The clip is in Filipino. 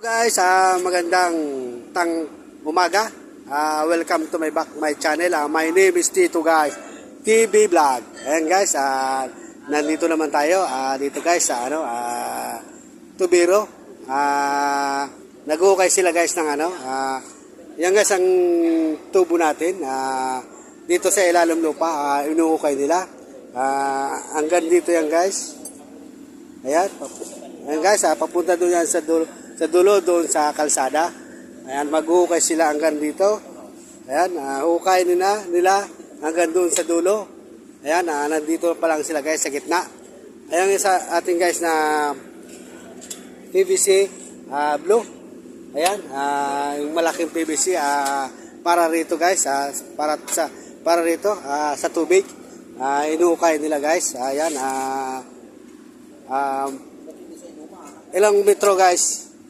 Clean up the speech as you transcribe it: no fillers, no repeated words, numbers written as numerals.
Guys, magandang umaga. Welcome to my channel. My name is Tito guys, TV Vlog. Ayan guys, nandito naman tayo. Dito guys sa Tubiro. Nag-ukay sila guys ng yan guys ang tubo natin. Dito sa ilalim lupa, inuukay nila. Hanggang dito yan guys. Ayan. Ayan guys, papunta doon yan sa dulo doon sa kalsada. Ayan, mag-uhukay sila hanggang dito. Ayan, hukay nila hanggang doon sa dulo. Ayan, nandito pa lang sila guys sa gitna. Ayan isa ating guys na PVC blue. Ayan, yung malaking PVC para rito guys, para rito sa tubig. Inuhukay nila guys. Ayan, ilang metro guys?